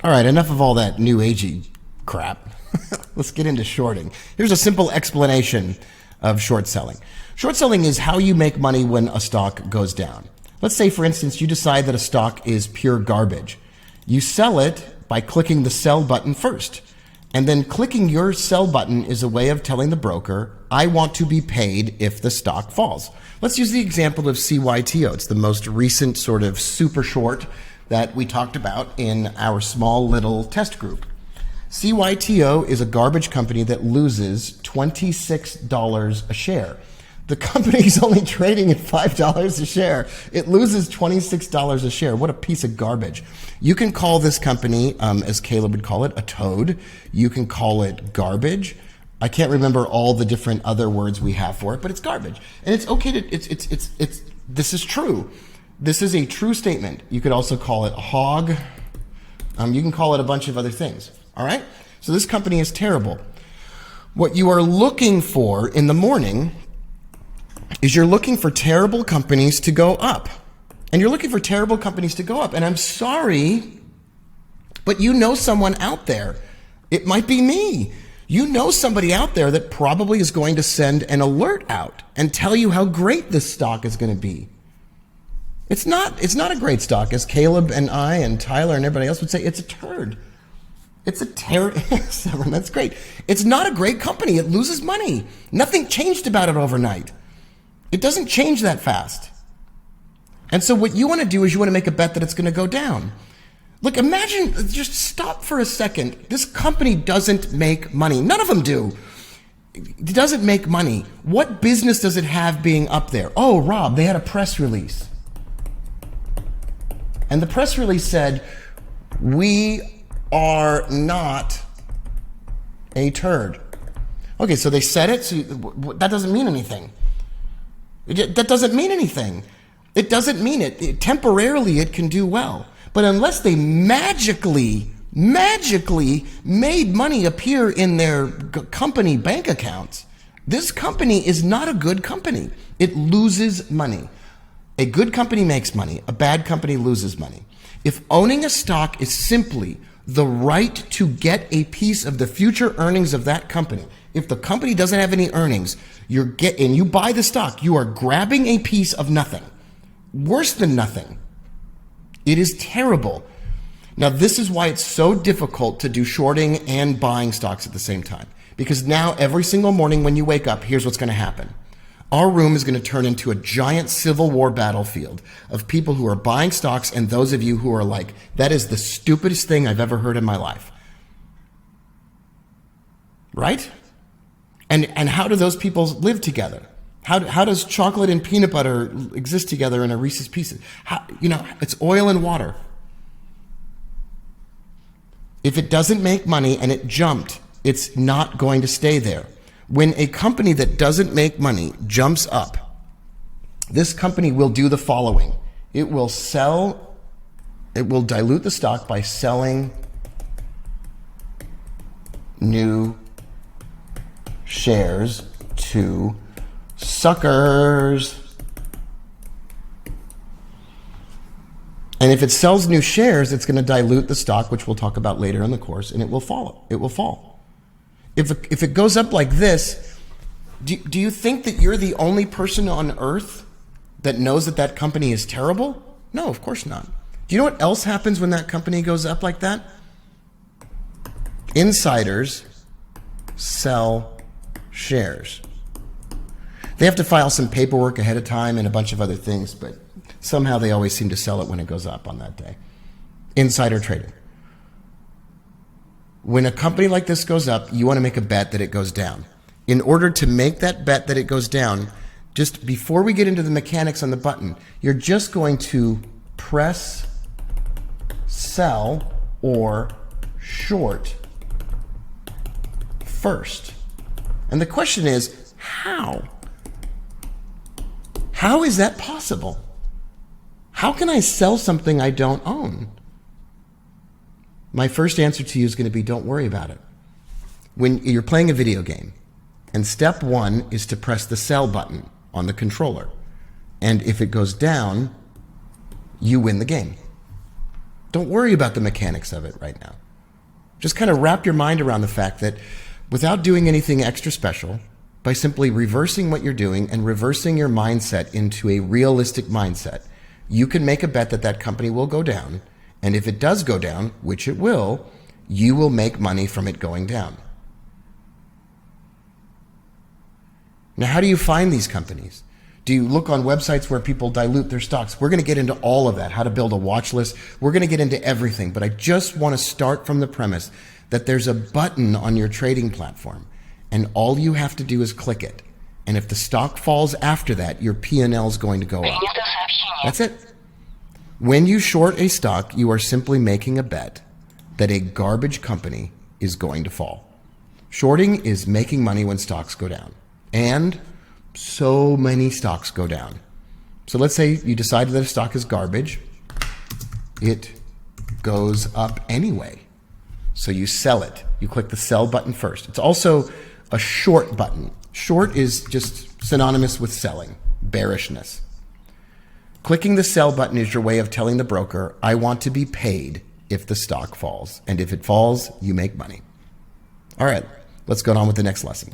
All right, enough of all that new agey crap. Let's get into shorting. Here's a simple explanation of short selling. Short selling is how you make money when a stock goes down. Let's say, for instance, you decide that a stock is pure garbage. You sell it by clicking the sell button first. And then clicking your sell button is a way of telling the broker, I want to be paid if the stock falls. Let's use the example of CYTO. It's the most recent sort of super short that we talked about in our small little test group. CYTO is a garbage company that loses $26 a share. The company is only trading at $5 a share. It loses $26 a share. What a piece of garbage. You can call this company, as Caleb would call it, a toad. You can call it garbage. I can't remember all the different other words we have for it, but it's garbage. And it's okay to, this is true. This is a true statement. You could also call it a hog. You can call it a bunch of other things. All right? So this company is terrible. What you are looking for in the morning is you're looking for terrible companies to go up. And you're looking for terrible companies to go up. And I'm sorry, but you know someone out there. It might be me. You know somebody out there that probably is going to send an alert out and tell you how great this stock is going to be. It's not a great stock, as Caleb and I and Tyler and everybody else would say. It's a turd. It's a that's great. It's not a great company. It loses money. Nothing changed about it overnight. It doesn't change that fast. And so what you want to do is you want to make a bet that it's going to go down. Look, imagine, just stop for a second. This company doesn't make money. None of them do. It doesn't make money. What business does it have being up there? Oh, Rob, they had a press release. And the press release said, we are not a turd. Okay, so they said it, so that doesn't mean anything. That doesn't mean anything. It doesn't mean it. Temporarily, it can do well. But unless they magically made money appear in their company bank accounts, this company is not a good company. It loses money. A good company makes money. A bad company loses money. If owning a stock is simply the right to get a piece of the future earnings of that company, if the company doesn't have any earnings, and you buy the stock, you are grabbing a piece of nothing. Worse than nothing. It is terrible. Now, this is why it's so difficult to do shorting and buying stocks at the same time. Because now every single morning when you wake up, here's what's going to happen. Our room is going to turn into a giant Civil War battlefield of people who are buying stocks and those of you who are like, that is the stupidest thing I've ever heard in my life. Right? And how do those people live together? How does chocolate and peanut butter exist together in a Reese's Pieces? It's oil and water. If it doesn't make money and it jumped, it's not going to stay there. When a company that doesn't make money jumps up, this company will do the following. It will dilute the stock by selling new shares to suckers. And if it sells new shares, it's going to dilute the stock, which we'll talk about later in the course, and it will fall. It will fall. If it goes up like this, do you think that you're the only person on earth that knows that company is terrible? No, of course not. Do you know what else happens when that company goes up like that? Insiders sell shares. They have to file some paperwork ahead of time and a bunch of other things, but somehow they always seem to sell it when it goes up on that day. Insider trading. When a company like this goes up, you want to make a bet that it goes down. In order to make that bet that it goes down, just before we get into the mechanics on the button, you're just going to press sell or short first. And the question is, how? How is that possible? How can I sell something I don't own? My first answer to you is going to be, don't worry about it. When you're playing a video game, and step one is to press the sell button on the controller. And if it goes down, you win the game. Don't worry about the mechanics of it right now. Just kind of wrap your mind around the fact that without doing anything extra special, by simply reversing what you're doing and reversing your mindset into a realistic mindset, you can make a bet that that company will go down. And if it does go down, which it will, you will make money from it going down. Now, how do you find these companies? Do you look on websites where people dilute their stocks? We're going to get into all of that, how to build a watch list. We're going to get into everything, but I just want to start from the premise that there's a button on your trading platform, and all you have to do is click it. And if the stock falls after that, your P&L is going to go up. That's it. When you short a stock, you are simply making a bet that a garbage company is going to fall. Shorting is making money when stocks go down. And so many stocks go down. So let's say you decided that a stock is garbage. It goes up anyway. So you sell it. You click the sell button first. It's also a short button. Short is just synonymous with selling, bearishness. Clicking the sell button is your way of telling the broker, I want to be paid if the stock falls. And if it falls, you make money. All right, let's go on with the next lesson.